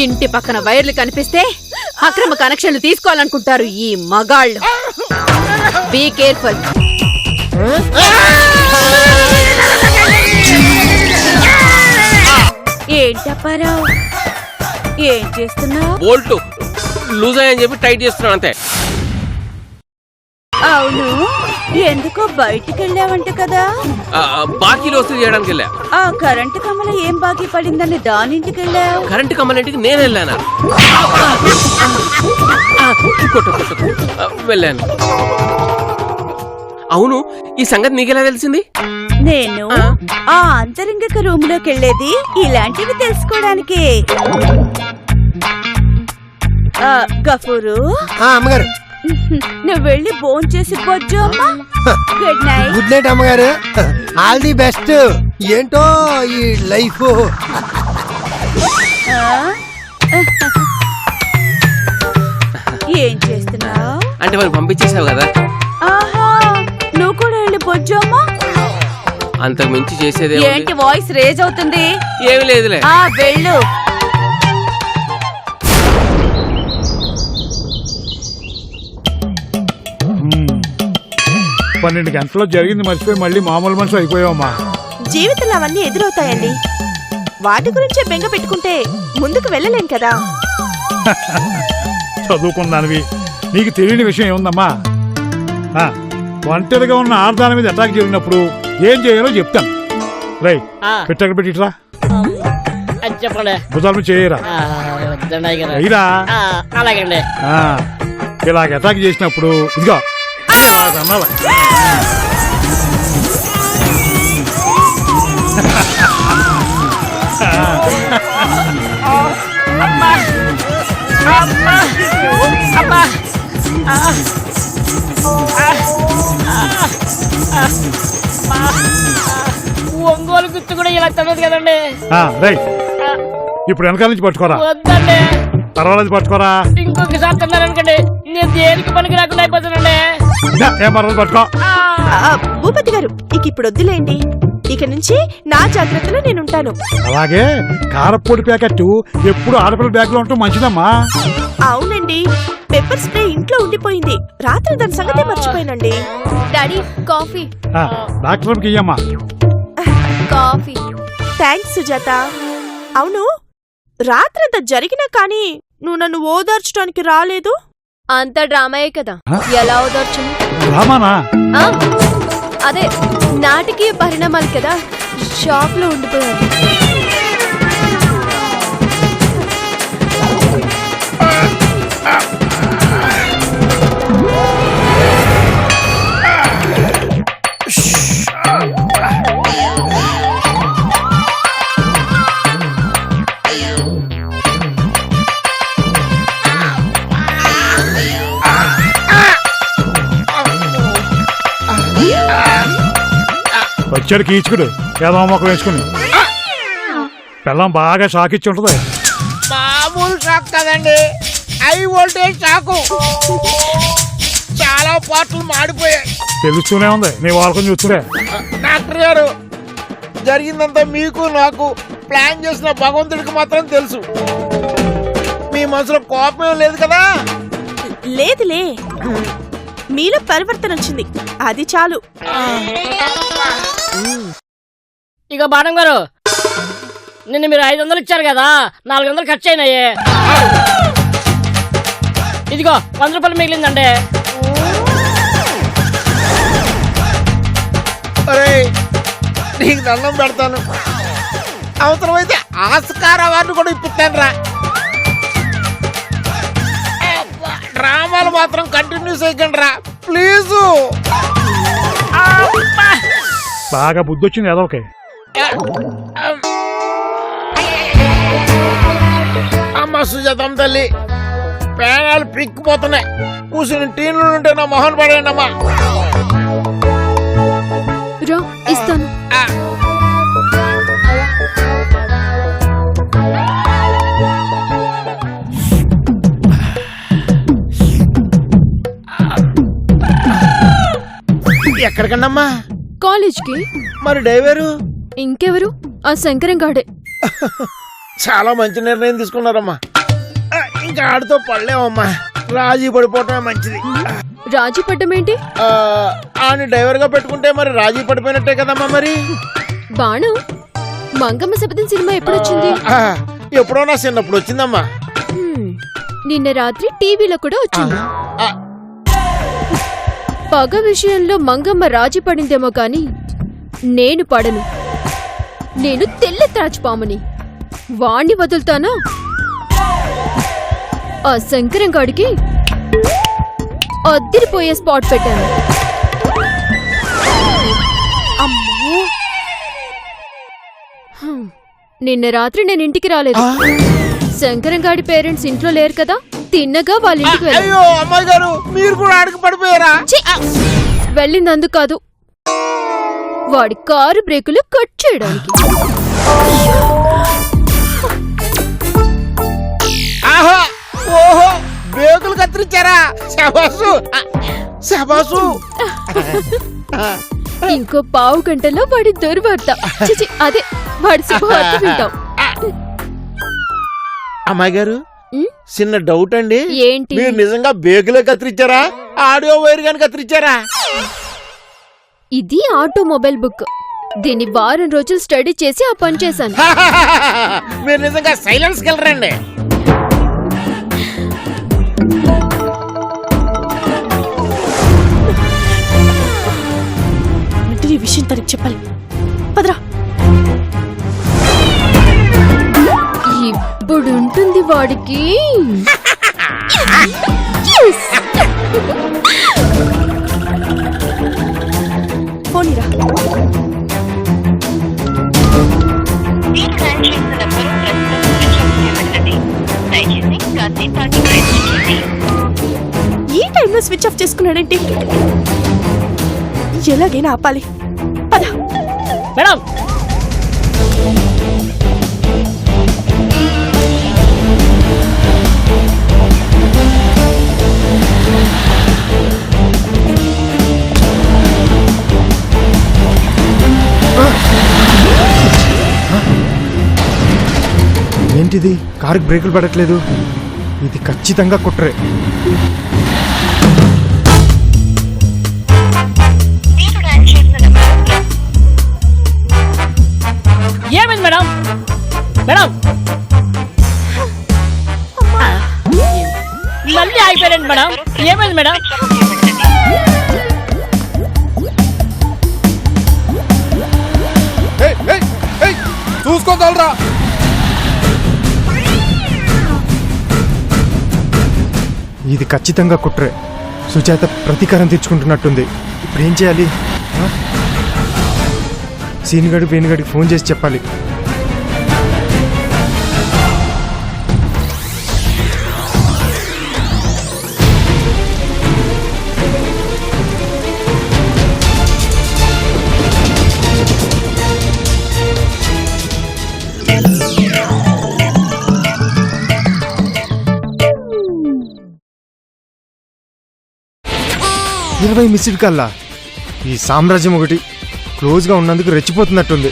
ఇంటి పక్కన వైర్లు కనిపిస్తే అక్రమ కనెక్షన్లు తీసుకోవాలనుకుంటారు ఈ మగాళ్ళు. Be careful. ఏంటప్పారావు, ఏం చేస్తున్నావు? బోల్ట్ లూజ్ అయ్యని చెప్పి టైట్ చేస్తున్నాను అంతే. అవును, ఎందుకో బయటికి వెళ్ళావంట కదా? బాకీలు వసూలు చేయడానికి వెళ్ళా. ఆ కరెంటు కమ్మల ఏం బాకీ పడిందని దానింటికి వెళ్ళావు? కరెంటు కమ్మలింటికి నేను వెళ్ళానా? వెళ్ళాను. అవును, ఈ సంగతి నీకెలా తెలిసింది? నేను ఆ అంతరంగిక రూమ్ లోకి వెళ్ళేది ఇలాంటివి తెలుసుకోవడానికి. గఫూరు, అమ్మగారు నువ్వు వెళ్ళి భోంచేసి పోచ్చు అమ్మా. Good night. గుడ్ నైట్ అమ్మగారు. All the best. ఏంటో ఈ లైఫ్. ఏం చేస్తున్నావు? అంటే మరి పంపించేసావు కదా. ఆహా, నువ్వు కూడా వెళ్ళి పోచ్చు అమ్మా. అంతకు మించి చేసేది ఏంటి వాయిస్ రేజ్ అవుతుంది? ఏమి లేదులే. వెళ్ళు. పన్నెండు గంటల్లో జరిగింది మర్చిపోయి మళ్ళీ మామూలు మనిషి అయిపోయావమ్మా. జీవితంలో అవన్నీ ఎదురవుతాయండి. వాటి గురించే బెంగ పెట్టుకుంటే ముందుకు వెళ్ళలేం కదా. చదువుకున్నానివి, నీకు తెలియని విషయం ఏముందమ్మా? ఒంటరిగా ఉన్న ఆర్దాల మీద అటాక్ జరిగినప్పుడు ఏం చేయాలో చెప్తాను. రై పెట్టక పెట్టిట్రా. చెప్పండి. భుజాల మీద చేయరా. అలాగండి. ఇలాగ అటాక్ చేసినప్పుడు ఇదిగో అన్నావా. ఒంగోలు గుర్తు కూడా ఇలా తినదు కదండి. రైట్, ఇప్పుడు వెనకాల నుంచి పట్టుకోరా. వద్దండి, పర్వాలేదు పట్టుకోరా. ఇంకొకసారి తిన్నారనుకోండి నేను దేనికి పనికి రాకుండా అయిపోతానండి. ఏం పర్వాలేదు పట్టుకో. భూపతి గారు, ఇక ఇప్పుడు వద్దులేండి. ఇక నుంచి నా జాగ్రత్తలో నేనుంటాను. అలాగే కారపొడి ప్యాకెట్ ఎప్పుడు ఆడపిల్ల బ్యాగ్ లో ఉంటాం మంచిదమ్మా. అవునండి, పెప్పర్ స్ప్రే ఇంట్లో ఉండిపోయింది. రాత్రి దాని సంగతే మర్చిపోయినండి. Daddy coffee. డాక్టర్ కి ఇయ్యమ్మా. కాఫీ. థ్యాంక్స్ సుజాత. అవును, రాత్రంతా జరిగినా కానీ నువ్వు నన్ను ఓదార్చడానికి రాలేదు. అంత డ్రామాయే కదా, ఎలా ఓదార్చును? డ్రామానా? అదే నాటకీయ పరిణామాలు కదా, షాప్ లో ఉండిపోయాను. వచ్చాడు కీచుకుడు ఏదో మొక్క వేసుకుని. పిల్లం బాగా షాక్ ఇచ్చి ఉంటది. మామూలు షాక్ కదండి, హై వోల్టేజ్ షాకు. చాలా పార్ట్లు మాడిపోయాయి. తెలుస్తూనే ఉంది, నీ వాళ్ళకం చూస్తుండే. డాక్టర్ గారు, జరిగిందంతా మీకు నాకు ప్లాన్ చేసిన భగవంతుడికి మాత్రం తెలుసు. మీ మనసులో కోపం లేదు కదా? లేదులే, మీలో పరివర్తన వచ్చింది, అది చాలు. ఇక బాణం గారు, నిన్న మీరు 500 ఇచ్చారు కదా, 400 ఖర్చు అయినాయే. ఇదిగో 100 రూపాయలు మిగిలిందండి. నీకు దండం పెడతాను, అవసరమైతే ఆస్కార్ అవార్డు కూడా ఇప్పిస్తాను రా. డ్రామాలు మాత్రం కంటిన్యూ చేయకండి రా ప్లీజు. బాగా బుద్ధి వచ్చింది ఏదో ఓకే. అమ్మ సుజాతం తల్లి, పేనాలు పిక్కిపోతున్నాయి. కూర్చుని టీన్లు ఉంటే నా మొహన్ పడేయండి అమ్మా. ఇస్తాను. ఎక్కడికండమ్మా? కాలేజ్కి. మరి డ్రైవరు? ఇంకెవరు? ఆ శంకరంగాడే. చాలా మంచి నిర్ణయం తీసుకున్నారమ్మా. ఇంకా ఆడితో పడలేమమ్మా, రాజీ పడిపోవటమే మంచిది. రాజీ పడ్డమేంటి? ఆని డ్రైవర్ గా పెట్టుకుంటే మరి రాజీ పడిపోయినట్టే కదమ్మా. మరి బాణం మంగమ్మ శపథం సినిమా ఎప్పుడొచ్చింది? ఎప్పుడో నా చిన్నప్పుడు వచ్చిందమ్మా. నిన్న రాత్రి టీవీలో కూడా వచ్చింది. ఆ, పగ విషయంలో మంగమ్మ రాజీ పడిందేమో కాని నేను పడను. నేను తెల్ల తాచుపాముని, వాణ్ణి వదులుతానా? ఆ శంకరంగాడికి అద్దిరిపోయే స్పాట్ పెట్టాను. నిన్న రాత్రి నేను ఇంటికి రాలేదు. శంకరంగాడి పేరెంట్స్ ఇంట్లో లేరు కదా, తిన్నగా వాళ్ళ ఇంటికి వెళ్ళాను. అయ్యో అమ్మాయి గారు, మీరు కూడా ఆడికి పడిపోయారా? వెళ్ళిందందుకు కాదు, వాడి కారు బ్రేకులు కట్ చేయడానికి. ఆహా, ఓహో, బ్రేకులు కత్తిరించారా? శబాసు శబాసు. ఇంకో పావు గంటలో వాడి దుర్వార్త, చిచి అదే వాడి శుభవార్త వింటాం. అమ్మాయి గారు, ఉమ్, చిన్న డౌట్ అండి. ఏంటి? మీరు నిజంగా బేగులే కత్తిరించారా, ఆడియో వైర్ గాని కత్తిరించారా? ఇది ఆటోమొబైల్ బుక్. దీన్ని వారం రోజులు స్టడీ చేసి ఆ పని చేశాను. మీరు నిజంగా సైలెన్స్ కెళ్ళరండి. ఈ విషయం తనకి చెప్పాలి. పదరా. ఇప్పుడుంటుంది వాడికి. పోనీరా. ఈ టైంలో స్విచ్ ఆఫ్ చేసుకున్నాడేంటి? ఎలాగైనా ఆపాలి. పద. మేడం ఏంటిది? కారుకి బ్రేకులు పడట్లేదు. ఇది ఖచ్చితంగా కుట్రే. ఏమైంది మేడం? మేడం మళ్ళీ ఆగిపోయారండి మేడం. ఏమైంది మేడం? చూసుకోగలరా? ఇది ఖచ్చితంగా కుట్రే. సుజాత ప్రతీకారం తెచ్చుకుంటున్నట్టుంది. ఇప్పుడు ఏం చేయాలి? సీనుగడి వేణుగడికి ఫోన్ చేసి చెప్పాలి. ఇరవై మిస్డ్ కల్లా ఈ సామ్రాజ్యం ఒకటి క్లోజ్గా ఉన్నందుకు రెచ్చిపోతున్నట్టుంది.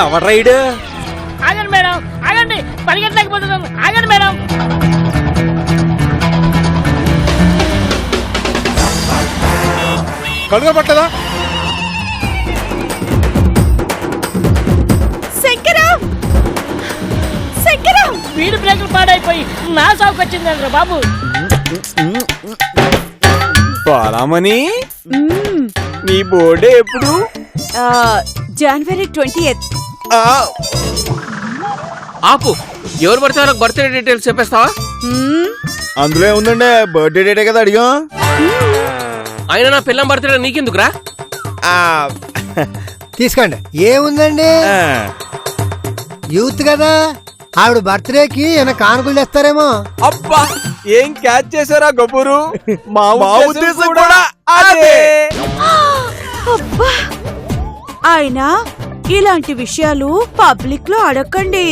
ఎవరు రైడ్? ఆగండి మేడం, ఆగండి. పరిగెట్టలేకపోతున్నాను. ఆగండి మేడం. కడుగా పట్టదా? వీడి బ్రేకులు పాడైపోయి నా సాగుకు వచ్చిందండి బాబు. బాలామణి, నీ బర్త్డే ఎప్పుడు? జనవరి 20th. ఆపు, ఎవరు పడితే వాళ్ళకి బర్త్డే డీటెయిల్స్ చెప్పేస్తావా? అందులో ఏముందండి, బర్త్డే డేటే కదా అడిగా. ఆయన నా పిల్లం బర్త్డే నీకెందుకురా? తీసుకోండి. ఏముందండి, యూత్ కదా, ఆవిడ బర్త్డేకి ఏమైనా కానుకలు తెస్తారేమో. అబ్బా, ఏం క్యాచ్ చేశారా గబ్బురు? మా ఉద్దేశం కూడా అదే. అయినా ఇలాంటి విషయాలు పబ్లిక్ లో అడగండి.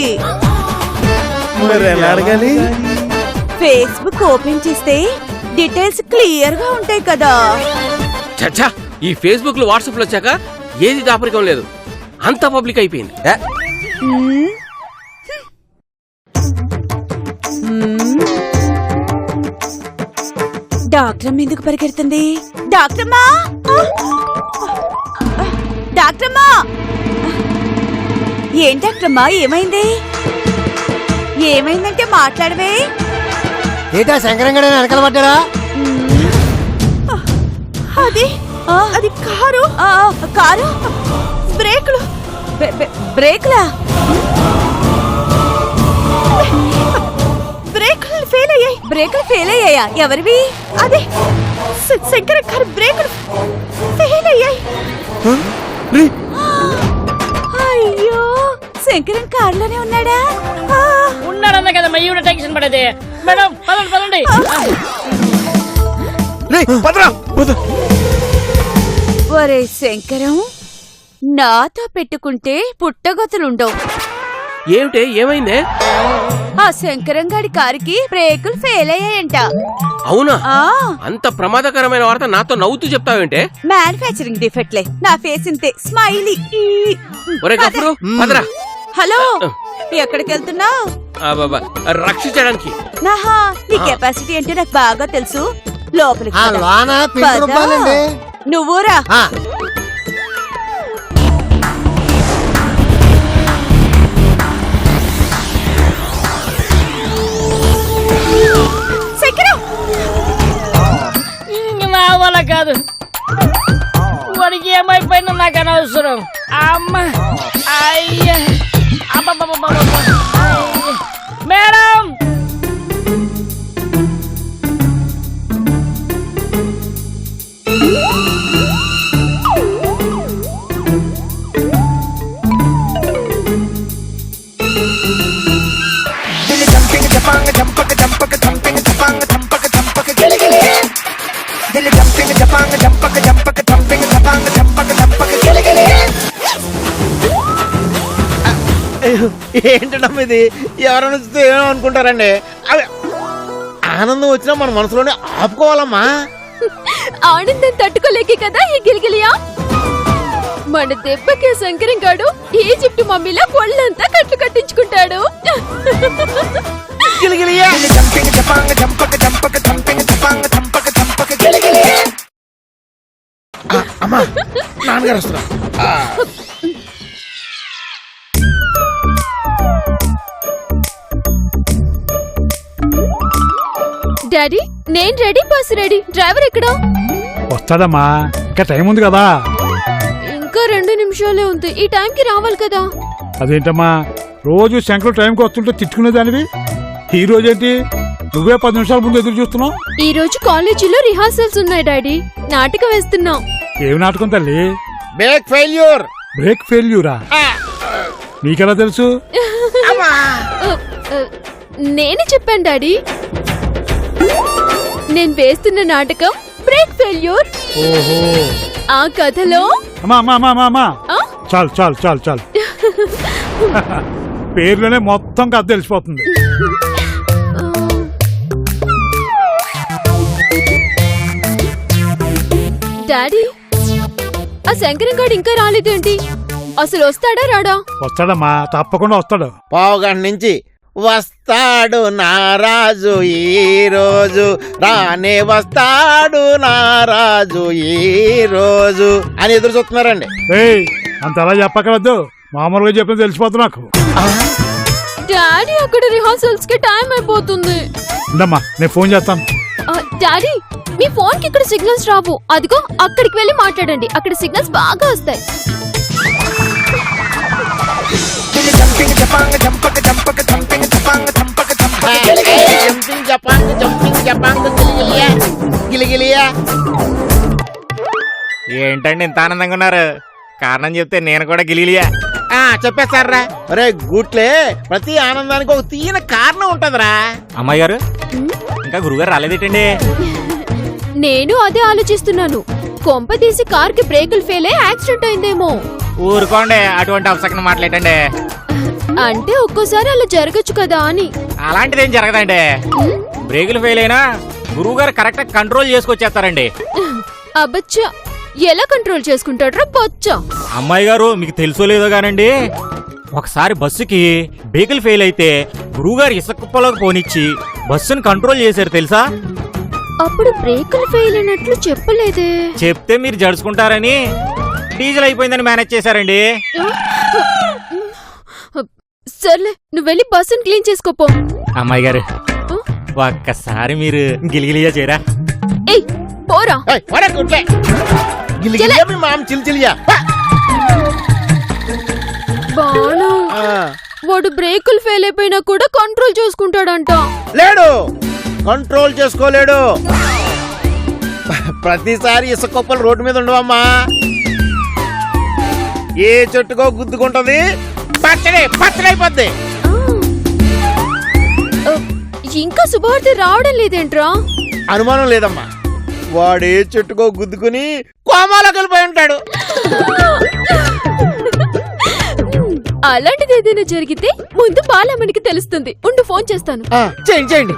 మరి ఎలా అడగాలి? ఫేస్బుక్ ఓపెన్ చేస్తే డీటెయిల్స్ క్లియర్ గా ఉంటాయి కదా. చచ్చా, ఈ ఫేస్బుక్ లో వాట్సాప్ లో వచ్చాక ఏది దాపరికం లేదు, అంతా పబ్లిక్ అయిపోయింది. మ్మ్. మ్మ్. డాక్టర్ అమ్మ ఎందుకు పరిగెడుతుంది? డాక్టర్మా, డాక్టర్మా, ఏం డాక్టర్మా, ఏమైంది? ఏమైందంటే మాట్లాడవే. ఏటా శంకరంగడ వెనకాల పడ్డాడా? అది అది కారు, కారు బ్రేకులు, బ్రేకులా? బ్రేకులు ఫెయిల్ అయ్యాయి. బ్రేకులు ఫెయిల్ అయ్యాయా? ఎవరివి? అదే శంకర కారు బ్రేకులు ఫెయిల్ అయ్యాయి. అయ్యో, శంకరన్ కారులోనే ఉన్నాడా? ఉన్నాడన్న కదా మయూడ టెన్షన్ పడేది. మేడం పదండి పదండి. ఒరే శంకరం, నాతో పెట్టుకుంటే పుట్టగతులుండవు. ఏమిటే, ఏమైందే? ఆ శంకరం గాడి కారుకి బ్రేకులు ఫెయిల్ అయ్యాయంట. అవునా? ఆ అంత ప్రమాదకరమైన వార్త నాతో నవ్వుతూ చెప్తావేంటే? మ్యానుఫ్యాక్చరింగ్ డిఫెక్ట్లే. నా ఫేస్ ఇంతే, స్మైలీ. ఒరే గప్పుడు పదరా. హలో, ఎక్కడికి వెళ్తున్నావు? రక్షించడానికి. నాహా, నీ కెపాసిటీ అంటే నాకు బాగా తెలుసు. లోపలికి ఆ పద. లోన పిండి పద. రూపాయలండి. నువ్వురా. ఆ, శంకరం, నా వల్ల కాదు. వాడికి ఏమైపోయిందో నాకు అనవసరం. అమ్మ, అయ్యా, అబ్బబ్బబ్బబ్బబ్బ. మేడం, ఏంటమ్మా ఇది? ఎవరైనా వస్తే ఏమో అనుకుంటారండి. అవి ఆనందం వచ్చినా మన మనసులోనే ఆపుకోవాలమ్మా. ఆనందం తట్టుకోలేకే కదా ఈ గిలిగిలియా. మన దెబ్బకి శంకరం గాడు ఈజిప్ట్ మమ్మీలా ఒళ్ళంతా కట్లు కట్టించుకుంటాడు. గిలిగిలియా. అమ్మా, నాన్నగారు వస్తున్నా. డాడీ, నేను రెడీ, బస్ రెడీ. డ్రైవర్ ఎక్కడా? వస్తాడమ్మా, ఇంకా టైం ఉంది కదా. ఇంకా 2 నిమిషాలే ఉంది. ఈ టైంకి రావాలి కదా. అదేంటమ్మా, రోజు శంకరు టైంకి వస్తుంటే తిట్టుకునేదానివి. ఈ రోజేంటి నువ్వే 10 నిమిషాల ముందు ఎదురు చూస్తున్నావు? ఈ రోజు కాలేజీలో రిహార్సల్స్ ఉన్నాయి డాడీ. నాటకం వేస్తున్నాం. ఏమి నాటకం తల్లి? Break failure. బ్రేక్ ఫెయిల్యూరా? నీకెలా తెలుసు? నేనే చెప్పాను డాడీ. నేను వేస్తున్న నాటకం బ్రేక్ ఫెయిల్యూర్. ఓహో, ఆ కథలో అమ్మా అమ్మా అమ్మా అమ్మా అమ్మా, ఆ? చాలు చాలు చాలు చాలు. పేర్లోనే మొత్తం కథ తెలిసిపోతుంది. డాడీ, ఆ శంకరం గాడు ఇంకా రాలేదేంటి? అసలు వస్తాడా రాడా? వస్తాడమ్మా, తప్పకుండా వస్తాడు. పావుగంట నుంచి వస్తాడు నారాజు ఈ రోజు, రానే వస్తాడు నారాజు ఈ రోజు అని ఎదురు చూస్తున్నారండి. ఏయ్, అంత అలా చెప్పకూడదు, మామూలుగా చెప్పిన తెలిసిపోతుంది నాకు. డాడీ, అక్కడ రిహార్సల్స్ కి టైం అయిపోతుంది. ఉండమ్మా, నేను ఫోన్ చేస్తాను. డాడీ, మీ ఫోన్ కి ఇక్కడ సిగ్నల్స్ రావు. అదిగో అక్కడికి వెళ్ళి మాట్లాడండి, అక్కడ సిగ్నల్స్ బాగా వస్తాయి. ఏంటండి ఇంత ఆనందంగా ఉన్నారు? కారణం చెప్తే నేను కూడా గిలిలియా. చెప్పేస్తారా? అరే గూట్లే, ప్రతి ఆనందానికి ఒక తీయన కారణం ఉంటదిరా. అమ్మాయి గారు, ఇంకా గురుగారు రాలేదేటండి? నేను అదే ఆలోచిస్తున్నాను. కొంపదీసి కార్ కి బ్రేకులు ఫెయిల్ అయి యాక్సిడెంట్ అయిందేమో. ఊరుకోండి అటువంటి అవసరం మాట్లాడండి. అంటే ఒక్కోసారి అలా జరగచ్చు కదా అని. అలాంటిదేం జరగదండి. బ్రేకులు ఫెయిల్ అయినా గురువు గారు కరెక్ట్ కంట్రోల్ చేసుకొచ్చేస్తారండి. అబ్బచ్చా, ఎలా కంట్రోల్ చేసుకుంటాడ్రా బొచ్చా? అమ్మాయి గారు మీకు తెలుసో లేదో గానండి, ఒకసారి బస్సుకి బ్రేకులు ఫెయిల్ అయితే గురువు గారు ఇసుక కుప్పలోకి పోనిచ్చి బస్సును కంట్రోల్ చేశారు తెలుసా? అప్పుడు బ్రేకులు ఫెయిల్ అయినట్లు చెప్పలేదే. చెప్తే మీరు జడుచుకుంటారని డీజిల్ అయిపోయిందని మేనేజ్ చేశారండి. సర్లే, నువ్వు వెళ్ళి బస్సును క్లీన్ చేసుకోపో. అమ్మాయి గారు ఒక్కసారి మీరు గిలిగిలియా చేయరా? ఏయ్ పోరా. ఏయ్, పోరా, కుట్లే. గిలిగిలియా మీ మామ చిలిచిలియా. బాను, వాడు బ్రేకులు ఫెయిల్ అయిపోయినా కూడా కంట్రోల్ చేసుకుంటాడంట. లేడు, కంట్రోల్ చేసుకోలేడు. ప్రతిసారి ఇసుక కుప్పలు రోడ్డు మీద ఉండవమ్మా. ఏ చెట్టుకో గుద్దుకుంటది, పచ్చడైపోద్ది. ఇంకా శుభార్తి రావడం లేదేంట్రా? అనుమానం లేదమ్మా, వాడే చెట్టుకో గుద్దుకుని కోమాలోకి వెళ్ళిపోయి ఉంటాడు. అలాంటిది ఏదైనా జరిగితే ముందు బాలమ్మనికి తెలుస్తుంది. ఉండు, ఫోన్ చేస్తాను. చేయండి.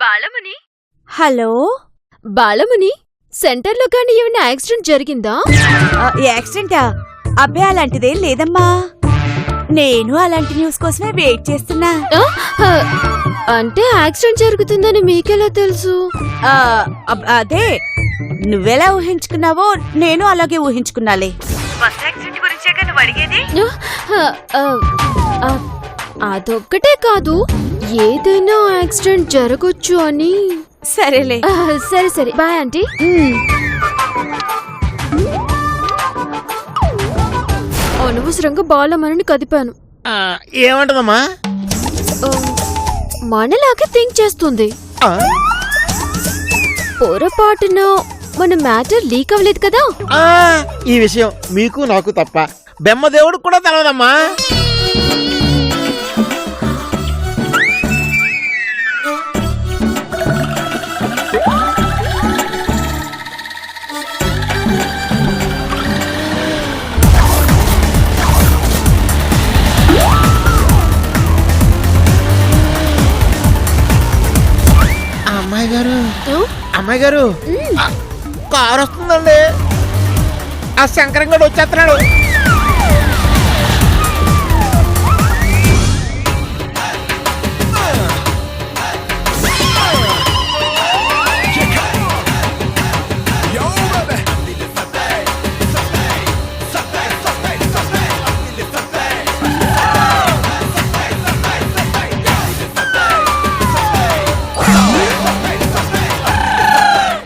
బాలమణి, హలో. బాలమణి, సెంటర్ లో కానీ ఏమైనా యాక్సిడెంట్ జరిగిందా? యాక్సిడెంటా? అబ్బే అలాంటిదేం లేదమ్మా. నేను అలాంటి న్యూస్ కోసమే వెయిట్ చేస్తున్నా. అంటే యాక్సిడెంట్ జరుగుతుందని మీకెలా తెలుసు? అదే నువ్వెలా ఊహించుకున్నావో నేను అలాగే ఊహించుకున్నాలే. అదొక్కటే కాదు, ఏదైనా యాక్సిడెంట్ జరగొచ్చు అని. సరేలే. సరే బాయ్ ఆంటీ. అనవసరంగా బాలమణిని కదిపాను. ఏమంటదమ్మా? మనలాగే థింక్ చేస్తుంది. పొరపాటున మన మ్యాటర్ లీక్ అవ్వలేదు కదా? ఈ విషయం మీకు నాకు తప్ప బెమ్మదేవుడికి కూడా తెలవదమ్మా. అమ్మాయి గారు, కారు వస్తుందండి. ఆ శంకరం గడు వచ్చేస్తున్నాడు.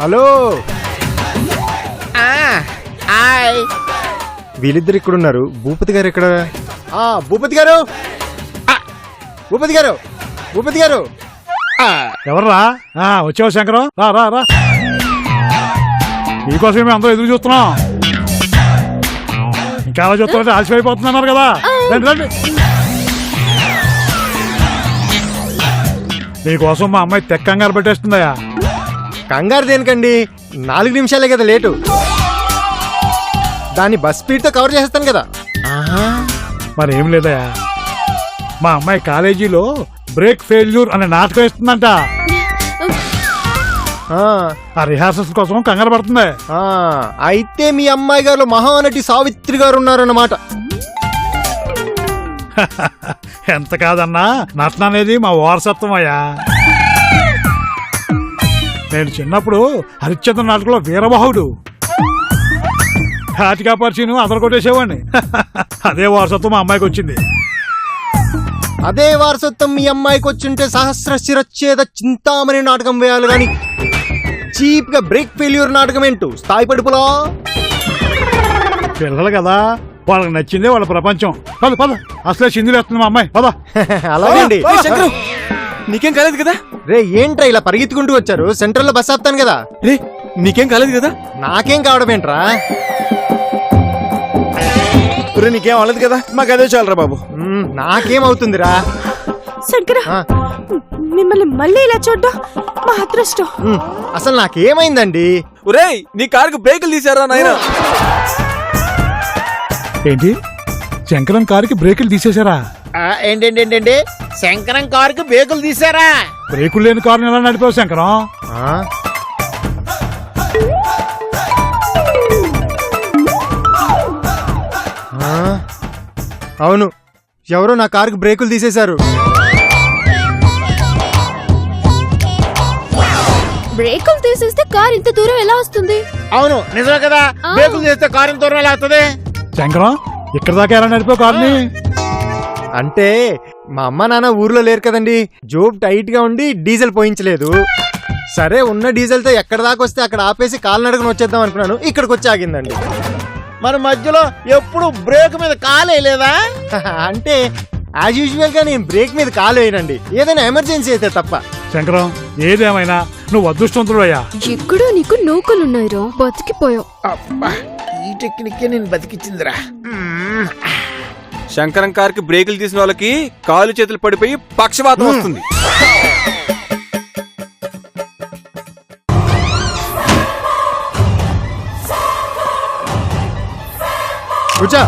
హలో. వీళ్ళిద్దరు ఇక్కడున్నారు. భూపతి గారు ఎక్కడ? భూపతి గారు, భూపతి గారు, భూపతి గారు. ఎవర్రా? వచ్చావు శంకరం, రా రా రా. మీకోసం మేము అందరూ ఎదురు చూస్తున్నాం. ఇంకా అలా చూస్తున్నారంటే ఆలస్యమైపోతున్నారు కదా. రండి రండి. మీకోసం మా అమ్మాయి తెక్క కంగారు పెట్టేస్తుందయ్యా. కంగారు దేనికండి, 4 నిమిషాలే కదా లేటు. దాన్ని బస్ స్పీడ్తో కవర్ చేసేస్తాను కదా. మరి ఏం లేదయ్యా, మా అమ్మాయి కాలేజీలో బ్రేక్ ఫెయిల్యూర్ అనే నాటకం ఇస్తుందంట. ఆ రిహార్సల్స్ కోసం కంగారు పడుతుంది. అయితే మీ అమ్మాయి గారు మహానటి సావిత్రి గారు ఉన్నారన్నమాట. ఎంత కాదన్నా, నటన అనేది మా వారసత్వం అయ్యా. నేను చిన్నప్పుడు హరిశ్చంద్ర నాటకంలో వీరబాహుడు ఘాటిగా పరిచయం అందరు కొట్టేసేవాడిని. అదే వారసత్వం మా అమ్మాయికి వచ్చింది. అదే వారసత్వం మీ అమ్మాయికి వచ్చింటే సహస్ర శిరచ్ఛేద చింతామణి నాటకం వేయాలి గాని చీప్ గా బ్రేక్ ఫెయిల్యూర్ నాటకం ఏంటో స్థాయి పడుపులా. పిల్లలు కదా, వాళ్ళకి నచ్చిందే వాళ్ళ ప్రపంచం. పద పద, అసలే చిందులు వేస్తుంది మా అమ్మాయి. పద. అలాగండి. నీకేం కాలేదు కదా? రే ఏంట్రా ఇలా పరిగెత్తుకుంటూ వచ్చారు? సెంట్రల్ లో బస్ ఆపుతాను కదా. రే నీకేం కాలేదు కదా? నాకేం కావడం ఏంట్రా? ఒరే నీకేం అవ్వలేదు కదా మాకు అదే చాలరా బాబు. నాకేమవుతుందిరా? శంకర ఆ. మిమ్మల్ని మళ్ళీ ఇలా చూడ్డం మా అదృష్టం. అసలు నాకేమైందండి? ఒరేయ్ నీ కారుకు బ్రేకులు తీసారా నాయన? ఏంటి శంకరం కారుకి బ్రేకులు తీసేశారా? ఏంటంటే శంకరం కారుకి బేకులు తీసారా? బ్రేకులు లేని కారుని ఎలా నడిపావు శంకరం? ఆ? ఆ? అవును, ఎవరో నా కారుకి బ్రేకులు తీసేశారు. బ్రేకులు తీసేస్తే కార్ ఇంత దూరం ఎలా వస్తుంది? అవును నిజమే కదా, బేకులు చేస్తే కారు దూరం ఎలా అవుతుంది? శంకరం ఇక్కడ దాకా ఎలా నడిపావు కారుని? అంటే మా అమ్మ నాన్న ఊర్లో లేరు కదండి, జోబ్ టైట్ గా ఉండి డీజిల్ పోయించలేదు. సరే ఉన్న డీజిల్ తో ఎక్కడ దాకా వస్తే అక్కడ ఆపేసి కాలినడకన వచ్చేద్దాం అనుకున్నాను, ఇక్కడికి వచ్చి ఆగిందండి. మరి మధ్యలో ఎప్పుడు బ్రేక్ మీద కాలేదా? అంటే యాజ్ యూజువల్ గా నేను బ్రేక్ మీద కాలు వేయనండి, ఏదైనా ఎమర్జెన్సీ అయితే తప్ప. శంకరం ఏదేమైనా నువ్వు అదృష్టవంతుడయ్యా. ఎక్కడో నీకు నూకలున్నాయిరా, బతికిపోయావు. అబ్బా, ఈ టెక్నిక్ నేను బతికిచ్చిందిరా. శంకరం కారుకి బ్రేకులు తీసిన వాళ్ళకి కాలు చేతులు పడిపోయి పక్షవాతం వస్తుంది. కూర్చో.